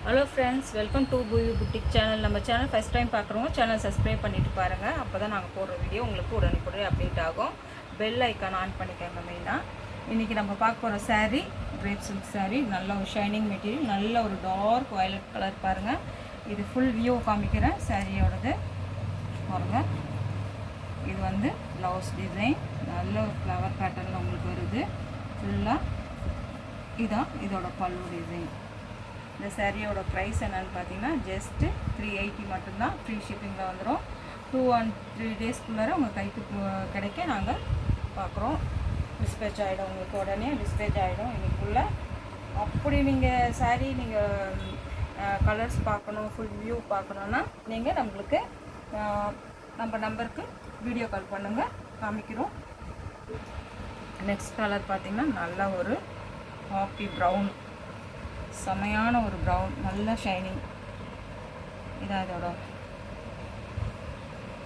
Hello friends, welcome to Poovi boutique channel. நம்ம channel first time பார்க்குறவங்க channel subscribe பண்ணிட்டு பாருங்கள். அப்போ தான் நாங்கள் போடுற வீடியோ உங்களுக்கு உடனுக்குடன் அப்டேட் ஆகும். பெல் ஐக்கான் ஆன் பண்ணிக்கோங்க. மெயினாக இன்றைக்கி நம்ம பார்க்க போகிற சாரீ கிரேப் சில்க் சாரீ. நல்ல ஒரு ஷைனிங் மெட்டீரியல், நல்ல ஒரு டார்க் வயலட் கலர் பாருங்கள். இது ஃபுல் வியூ காமிக்கிறேன் சாரியோடது பாருங்கள். இது வந்து ப்ளவுஸ் டிசைன், நல்ல ஒரு ஃப்ளவர் பேட்டர்னில் உங்களுக்கு வருது ஃபுல்லாக. இதான் இதோட பல்லு டிசைன். இந்த சாரியோட ப்ரைஸ் என்னென்னு பார்த்தீங்கன்னா ஜஸ்ட்டு 380 மட்டும்தான். ஃப்ரீ ஷிப்பிங்கில் வந்துடும். 2 and 3 டேஸ்க்குள்ளார உங்கள் கைக்கு கிடைக்க நாங்கள் பார்க்குறோம். டிஸ்பேச் ஆகிடும், உங்களுக்கு உடனே டிஸ்பேச் ஆகிடும் இன்னைக்குள்ளே. அப்படி நீங்கள் சாரீ நீங்கள் கலர்ஸ் பார்க்கணும், ஃபுல் வியூ பார்க்கணுன்னா நீங்கள் நம்மளுக்கு நம்ம நம்பருக்கு வீடியோ கால் பண்ணுங்கள், காமிக்கிறோம். நெக்ஸ்ட் கலர் பார்த்திங்கன்னா நல்ல ஒரு காஃபி ப்ரௌன், செமையான ஒரு ப்ரௌன், நல்ல ஷைனிங். இதான் இதோட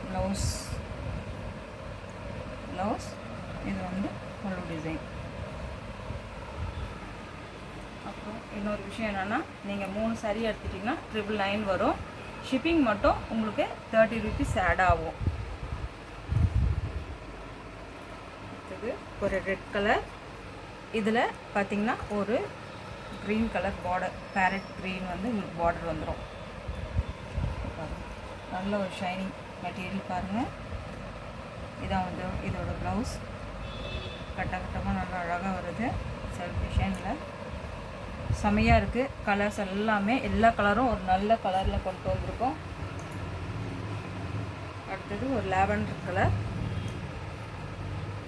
ப்ளவுஸ். இது வந்து பல்லு டிசைன். அப்புறம் இன்னொரு விஷயம் என்னென்னா, நீங்கள் 3 சாரீ எடுத்துட்டிங்கன்னா 999 வரும். ஷிப்பிங் மட்டும் உங்களுக்கு 30 rupees ஆட் ஆகும். அடுத்தது ஒரு ரெட் கலர். இதில் பார்த்திங்கன்னா ஒரு green colour border, farad green வந்து உங்களுக்கு பார்டர் வந்துடும். நல்ல ஒரு ஷைனிங் மெட்டீரியல் பாருங்கள். இதான் வந்து இதோட ப்ளவுஸ். கட்டமாக நல்லா அழகாக வருது. செல்ஃப் டிசைனில் செமையாக இருக்குது. கலர்ஸ் எல்லாமே, எல்லா கலரும் ஒரு நல்ல கலரில் கொண்டு வந்திருக்கோம். அடுத்தது ஒரு லாவெண்டர் கலர்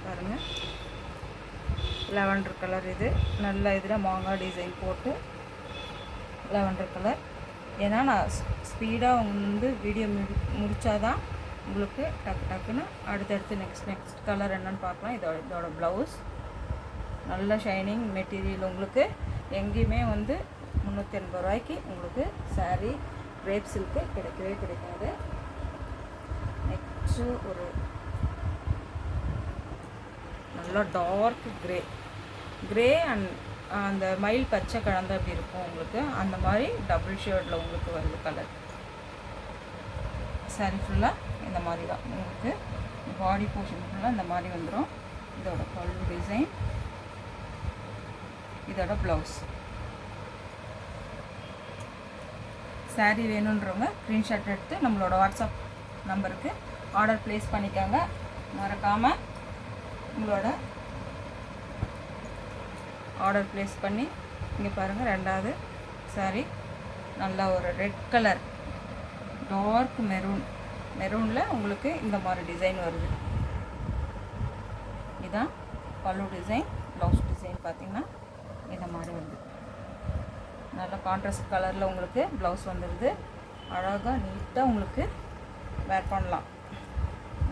பாருங்கள். லாவெண்டர் கலர் இது நல்ல இதில் மாங்காய் டிசைன் போட்டு லாவெண்டர் கலர். ஏன்னா நான் ஸ்பீடாக வந்து வீடியோ முடித்தாதான் உங்களுக்கு டக்குன்னு அடுத்தடுத்து நெக்ஸ்ட் கலர் என்னன்னு பார்க்கலாம். இதோட ப்ளவுஸ் நல்ல ஷைனிங் மெட்டீரியல். உங்களுக்கு எங்கேயுமே வந்து 380 ரூபாய்க்கு உங்களுக்கு சாரீ கிரேப் சில்க்கு கிடைக்கவே கிடைக்காது. நெக்ஸ்ட்டு ஒரு நல்லா டார்க் கிரே அண்ட் அந்த மயில் பச்சை கலந்து அப்படி இருக்கும் உங்களுக்கு. அந்த மாதிரி டபுள் ஷேடில் உங்களுக்கு வருது கலர். சாரி ஃபுல்லாக இந்த மாதிரி தான் உங்களுக்கு பாடி போர்ஷன் ஃபுல்லாக இந்த மாதிரி வந்துடும். இதோட பல்லு டிசைன், இதோட ப்ளவுஸ். சாரீ வேணுன்றவங்க ஸ்க்ரீன்ஷாட் எடுத்து நம்மளோட வாட்ஸ்அப் நம்பருக்கு ஆர்டர் ப்ளேஸ் பண்ணிக்கோங்க. மறக்காமல் உங்களோட ஆர்டர் ப்ளேஸ் பண்ணி இங்கே பாருங்கள். ரெண்டாவது சாரீ நல்லா ஒரு ரெட் கலர், டார்க் மெரூனில் உங்களுக்கு இந்த மாதிரி டிசைன் வருது. இதுதான் பல்லு டிசைன். ப்ளவுஸ் டிசைன் பார்த்திங்கன்னா இந்த மாதிரி வருது. நல்ல கான்ட்ராஸ்ட் கலரில் உங்களுக்கு ப்ளவுஸ் வந்துடுது. அழகாக நீட்டாக உங்களுக்கு வேர் பண்ணலாம்.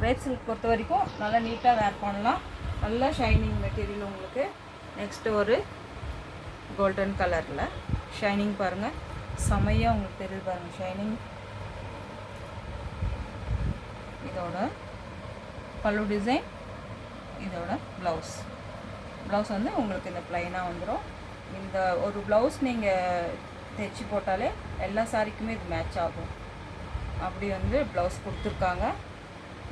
கிரேப் சில்க் பொறுத்த வரைக்கும் நல்லா நீட்டாக வேர் பண்ணலாம். நல்லா ஷைனிங் மெட்டீரியல் உங்களுக்கு. நெக்ஸ்ட்டு ஒரு கோல்டன் கலரில் ஷைனிங் பாருங்கள். செமையாக உங்களுக்கு தெரியுது பாருங்கள் ஷைனிங். இதோட பல்லு டிசைன், இதோட ப்ளவுஸ் வந்து உங்களுக்கு இந்த ப்ளைனாக வந்துடும். இந்த ஒரு ப்ளவுஸ் நீங்கள் தைச்சி போட்டாலே எல்லா சாரிக்குமே இது மேட்ச் ஆகும். அப்படி வந்து ப்ளவுஸ் கொடுத்துருக்காங்க.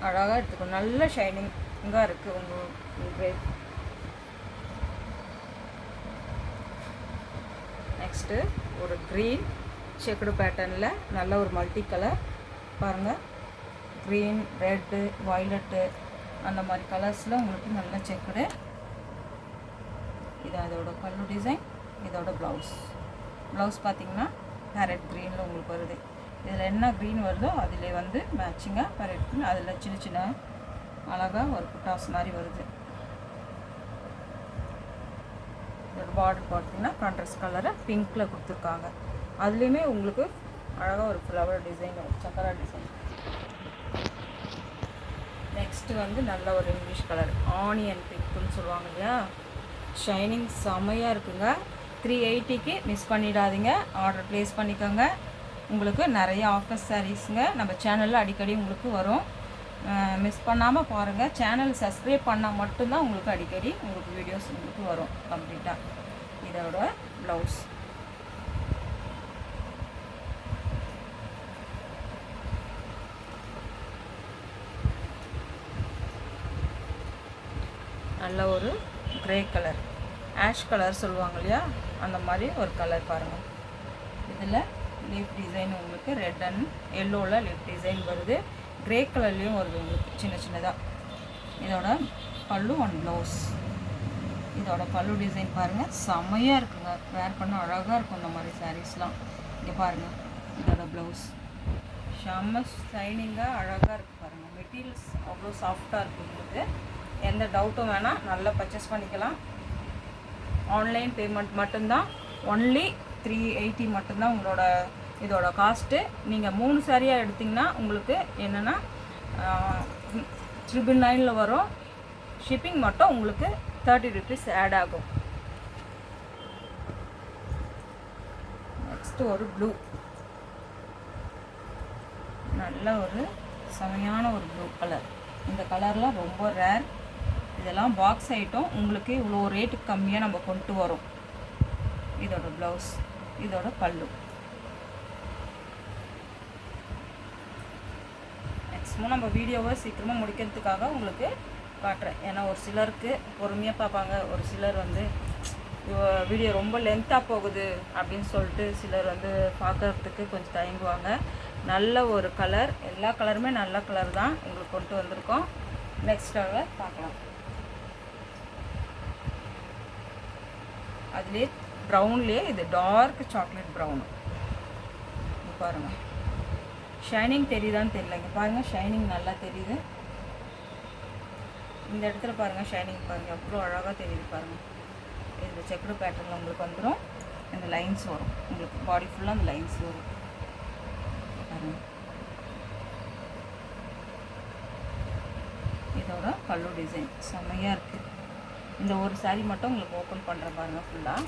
அழகாக எடுத்துக்கணும். நல்ல ஷைனிங்காக இருக்குது உங்கள் கிரேப். நெக்ஸ்ட்டு ஒரு க்ரீன் செக்குடு பேட்டர்னில் நல்ல ஒரு மல்டி கலர் பாருங்கள். க்ரீன், ரெட்டு, வயலட்டு அந்த மாதிரி கலர்ஸில் உங்களுக்கு நல்ல செக்குடு. இது அதோட பல்லு டிசைன், இதோட ப்ளவுஸ் பார்த்திங்கன்னா பேரட் க்ரீனில் உங்களுக்கு வருது. இதில் என்ன க்ரீன் வருதோ அதில் வந்து மேட்சிங்காக பேரட் க்ரீன், அதில் சின்ன சின்ன அழகாக ஒரு புட்டாஸ் மாதிரி வருது. இதோட பார்டர் பார்த்திங்கன்னா கான்ட்ராஸ்ட் கலரை பிங்க்கில் கொடுத்துருக்காங்க. அதுலேயுமே உங்களுக்கு அழகாக ஒரு ஃப்ளவர் டிசைன், சக்கரா டிசைன். நெக்ஸ்ட்டு வந்து நல்ல ஒரு இங்கிலீஷ் கலர், ஆனியன் பிங்க்குன்னு சொல்லுவாங்க இல்லையா. ஷைனிங் செமையாக இருக்குங்க. 380க்கு மிஸ் பண்ணிடாதீங்க. ஆர்டர் ப்ளேஸ் பண்ணிக்கோங்க. உங்களுக்கு நிறைய ஆஃபர் சாரீஸுங்க நம்ம சேனலில் அடிக்கடி உங்களுக்கு வரும். மிஸ் பண்ணாமல் பாருங்கள். சேனல் சப்ஸ்கிரைப் பண்ணால் மட்டும்தான் உங்களுக்கு அடிக்கடி உங்களுக்கு வீடியோஸ் உங்களுக்கு வரும் கம்ப்ளீட்டாக. இதோட ப்ளவுஸ் நல்ல ஒரு க்ரே கலர், ஆஷ் கலர் சொல்லுவாங்க இல்லையா, அந்த மாதிரி ஒரு கலர் பாருங்கள். இதில் லீஃப் டிசைன் உங்களுக்கு ரெட் அண்ட் எல்லோவில் லீஃப் டிசைன் வருது, க்ரே கலர்லேயும் வருது உங்களுக்கு சின்ன சின்னதாக. இதோட பல்லு அண்ட் ப்ளவுஸ். இதோட பல்லு டிசைன் பாருங்கள், செம்மையாக இருக்குங்க, வேர் பண்ண அழகாக இருக்கும் இந்த மாதிரி சாரீஸ்லாம். இங்கே பாருங்கள், இதோட ப்ளவுஸ் செம்ம ஷைனிங்காக அழகாக இருக்குது பாருங்கள். மெட்டீரியல்ஸ் அவ்வளோ சாஃப்டாக இருக்குது. உங்களுக்கு எந்த டவுட்டும் வேணால் நல்லா பர்ச்சேஸ் பண்ணிக்கலாம். ஆன்லைன் பேமெண்ட் மட்டும்தான், ஒன்லி 380 மட்டும்தான் உங்களோட இதோட காஸ்ட்டு. நீங்கள் 3 சாரியாக எடுத்திங்கன்னா உங்களுக்கு என்னென்னா 999 வரும். ஷிப்பிங் மட்டும் உங்களுக்கு 30 rupees ஆட் ஆகும். நெக்ஸ்ட்டு ஒரு ப்ளூ, நல்ல ஒரு செமையான ஒரு ப்ளூ கலர். இந்த கலர்லாம் ரொம்ப ரேர். இதெல்லாம் பாக்ஸ் ஐட்டம், உங்களுக்கு இவ்வளோ ரேட்டுக்கு கம்மியாக நம்ம கொண்டு வரோம். இதோட ப்ளவுஸ், இதோட பல்லு. மேக்ஸிமம் நம்ம வீடியோவை சீக்கிரமாக முடிக்கிறதுக்காக உங்களுக்கு காட்டுறேன். ஏன்னா ஒரு சிலருக்கு பொறுமையாக பார்ப்பாங்க, ஒரு சிலர் வந்து வீடியோ ரொம்ப லென்த்தாக போகுது அப்படின்னு சொல்லிட்டு சிலர் வந்து பார்க்குறதுக்கு கொஞ்சம் தயங்குவாங்க. நல்ல ஒரு கலர், எல்லா கலருமே நல்ல கலர் தான் உங்களுக்கு கொண்டு வந்திருக்கோம். நெக்ஸ்ட் கலர் பார்க்கலாம். அதுலேயே ப்ரௌன்லேயே இது டார்க் சாக்லேட் ப்ரௌனு. இங்கே பாருங்கள், ஷைனிங் தெரியுதான்னு தெரியல. இங்கே பாருங்கள், ஷைனிங் நல்லா தெரியுது. இந்த இடத்துல பாருங்கள், ஷைனிங் பாருங்கள் எவ்வளோ அழகாக தெரியுது பாருங்கள். இந்த செக்குடு பேட்டர்னில் உங்களுக்கு வந்துடும். இந்த லைன்ஸ் வரும், உங்களுக்கு பாடி ஃபுல்லாக அந்த லைன்ஸ் வரும் பாருங்கள். இதோட பல்லு டிசைன் செம்மையாக இருக்குது. இந்த ஒரு சாரீ மட்டும் உங்களுக்கு ஓப்பன் பண்ணுற பாருங்கள், ஃபுல்லாக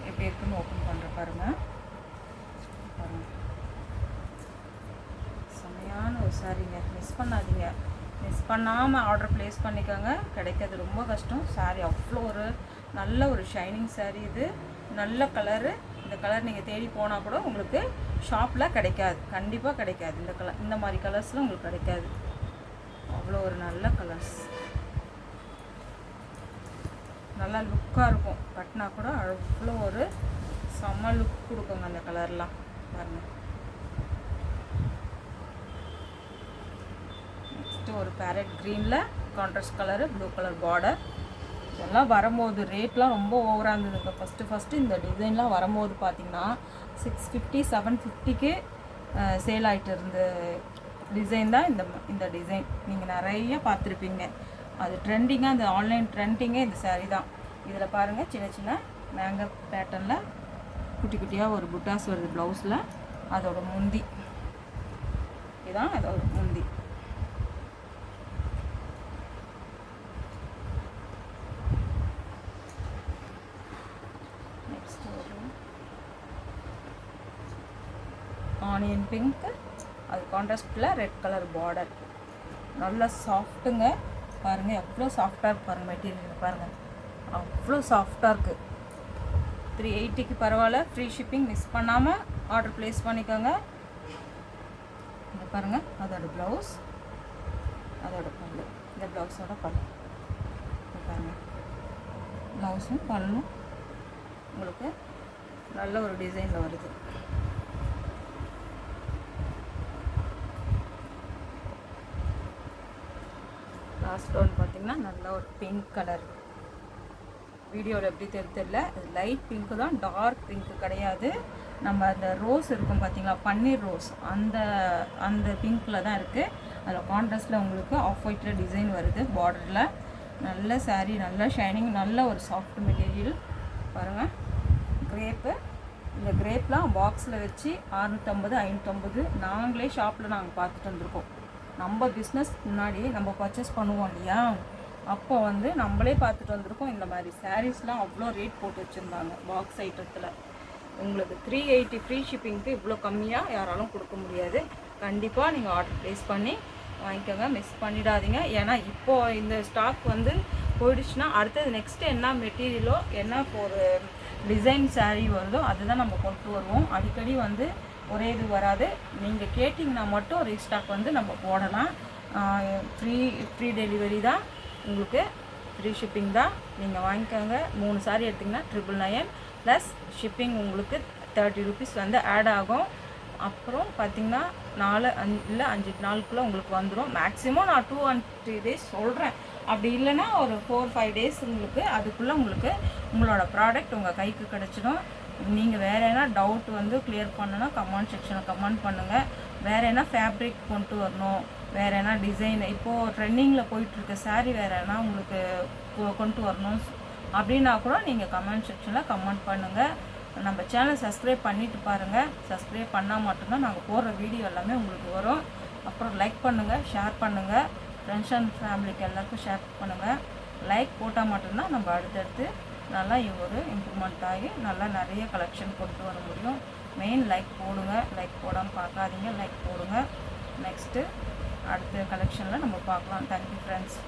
எப்படி இருக்குன்னு ஓப்பன் பண்ணுற பாருங்கள். பாருங்கள், செம்மையான ஒரு சாரீங்க, மிஸ் பண்ணாதீங்க. மிஸ் பண்ணாமல் ஆர்டர் ப்ளேஸ் பண்ணிக்கோங்க, கிடைக்கிறது ரொம்ப கஷ்டம். சாரீ அவ்வளோ ஒரு நல்ல ஒரு ஷைனிங் சாரீ. இது நல்ல கலரு. இந்த கலர் நீங்கள் தேடி போனால் கூட உங்களுக்கு ஷாப்பில் கிடைக்காது, கண்டிப்பாக கிடைக்காது. இந்த கலர், இந்த மாதிரி கலர்ஸ்லாம் உங்களுக்கு கிடைக்காது. அவ்வளோ ஒரு நல்ல கலர்ஸ், நல்லா லுக்காக இருக்கும். கட்டினா கூட அவ்வளோ ஒரு செம்ம லுக் கொடுக்குங்க அந்த கலர்லாம் பாருங்கள். நெக்ஸ்ட்டு ஒரு பேரட் க்ரீனில் contrast colour, blue colour border. இதெல்லாம் வரும்போது ரேட்லாம் ரொம்ப ஓவராக இருந்ததுங்க. ஃபஸ்ட்டு இந்த டிசைன்லாம் வரும்போது பார்த்திங்கன்னா 650 750க்கு சேல் ஆகிட்டு இருந்த டிசைன் தான் இந்த டிசைன். நீங்கள் நிறைய பார்த்துருப்பீங்க. அது ட்ரெண்டிங்காக, இந்த ஆன்லைன் ட்ரெண்டிங்கே இந்த சாரீ தான். இதில் பாருங்கள், சின்ன சின்ன மேங்கோ பேட்டர்னில் குட்டி குட்டியாக ஒரு புட்டாஸ் வருது ப்ளவுஸில். அதோட முந்தி இதுதான், அதோட முந்தி. ஆனியன் பிங்க், அது கான்ட்ராஸ்டில் ரெட் கலர் பார்டர். நல்லா சாஃப்ட்டுங்க பாருங்கள், எவ்வளோ சாஃப்டாக இருக்குது பாருங்கள். மெட்டீரியல் பாருங்கள், அவ்வளோ சாஃப்டாக இருக்குது. 380க்கு பரவாயில்ல, ஃப்ரீ ஷிப்பிங். மிஸ் பண்ணாமல் ஆர்டர் ப்ளேஸ் பண்ணிக்கோங்க. இங்கே பாருங்கள், அதோட ப்ளவுஸ், அதோட பல்லு. இந்த ப்ளவுஸோட பல்லு பாருங்கள். ப்ளவுஸும் பல்லும் உங்களுக்கு நல்ல ஒரு டிசைனில் வருது. லாஸ்ட் ஒன் பார்த்திங்கன்னா நல்ல ஒரு பிங்க் கலர். வீடியோவில் எப்படி தெரியல, அது லைட் பிங்க்கு தான், டார்க் பிங்க்கு கிடையாது. நம்ம அந்த ரோஸ் இருக்கும் பார்த்திங்களா, பன்னீர் ரோஸ், அந்த பிங்க்கில் தான் இருக்குது. அதில் கான்ட்ராஸ்டில் உங்களுக்கு ஆஃப் ஒயிட்டில் டிசைன் வருது பார்டரில். நல்ல சாரீ, நல்ல ஷைனிங், நல்ல ஒரு சாஃப்ட் மெட்டீரியல் பாருங்கள். கிரேப்பு, இந்த கிரேப்லாம் பாக்ஸில் வச்சு 650 550 நாங்களே ஷாப்பில் நாங்கள் பார்த்துட்டு வந்திருக்கோம். நம்ம பிஸ்னஸ் முன்னாடி நம்ம பர்ச்சேஸ் பண்ணுவோம் இல்லையா, அப்போ வந்து நம்மளே பார்த்துட்டு வந்திருக்கோம். இந்த மாதிரி சாரீஸ்லாம் அவ்வளோ ரேட் போட்டு வச்சுருந்தாங்க பாக்ஸ் ஐட்டத்தில். உங்களுக்கு 380 ஃப்ரீ ஷிப்பிங்க்கு இவ்வளோ கம்மியாக யாராலும் கொடுக்க முடியாது. கண்டிப்பாக நீங்கள் ஆர்டர் ப்ளேஸ் பண்ணி வாங்கிக்கோங்க, மிஸ் பண்ணிடாதீங்க. ஏன்னா இப்போது இந்த ஸ்டாக் வந்து போயிடுச்சுன்னா அடுத்தது நெக்ஸ்ட்டு என்ன மெட்டீரியலோ, என்ன ஒரு டிசைன் சாரீ வருதோ அதுதான் நம்ம கொண்டு வருவோம். அடிக்கடி வந்து ஒரே இது வராது. நீங்கள் கேட்டிங்கன்னா மட்டும் ரீஸ்டாக் வந்து நம்ம போடலாம். ஃப்ரீ டெலிவரி தான். உங்களுக்கு ஃப்ரீ ஷிப்பிங் தான். நீங்கள் வாங்கிக்கோங்க. 3 சாரி எடுத்திங்கன்னா 999 ப்ளஸ் ஷிப்பிங் உங்களுக்கு 30 rupees வந்து ஆட் ஆகும். அப்புறம் பார்த்திங்கன்னா 4-5 நாளுக்குள்ளே உங்களுக்கு வந்துடும். மேக்ஸிமம் நான் 2 and 3 days சொல்கிறேன். அப்படி இல்லைன்னா ஒரு 4-5 days உங்களுக்கு அதுக்குள்ளே உங்களுக்கு உங்களோட ப்ராடக்ட் உங்கள் கைக்கு கிடச்சிடும். நீங்கள் வேறு என்ன டவுட் வந்து கிளியர் பண்ணணுன்னா கமெண்ட் செக்ஷனில் கமெண்ட் பண்ணுங்கள். வேறு என்ன ஃபேப்ரிக் கொண்டு வரணும், வேறு என்ன டிசைன், இப்போது ட்ரெண்டிங்கில் போயிட்டுருக்க சாரீ வேறு என்ன உங்களுக்கு கொண்டு வரணும் அப்படின்னா கூட நீங்கள் கமெண்ட் செக்ஷனில் கமெண்ட் பண்ணுங்கள். நம்ம சேனல் சப்ஸ்கிரைப் பண்ணிவிட்டு பாருங்கள். சப்ஸ்கிரைப் பண்ணால் மட்டும்தான் நாங்கள் போடுற வீடியோ எல்லாமே உங்களுக்கு வரும். அப்புறம் லைக் பண்ணுங்கள், ஷேர் பண்ணுங்கள், ஃப்ரெண்ட்ஸ் அண்ட் ஃபேமிலிக்கு எல்லாருக்கும் ஷேர் பண்ணுங்கள். லைக் போட்டால் மட்டும்தான் நம்ம அடுத்தடுத்து நல்லா ஒரு இம்ப்ரூவ்மெண்ட் ஆகி நல்லா நிறைய கலெக்ஷன் கொண்டு வர முடியும். மெயின் லைக் போடுங்க. லைக் போடாமல் பார்க்காதீங்க, லைக் போடுங்க. நெக்ஸ்ட்டு அடுத்த கலெக்ஷனில் நம்ம பார்க்கலாம். Thank you friends.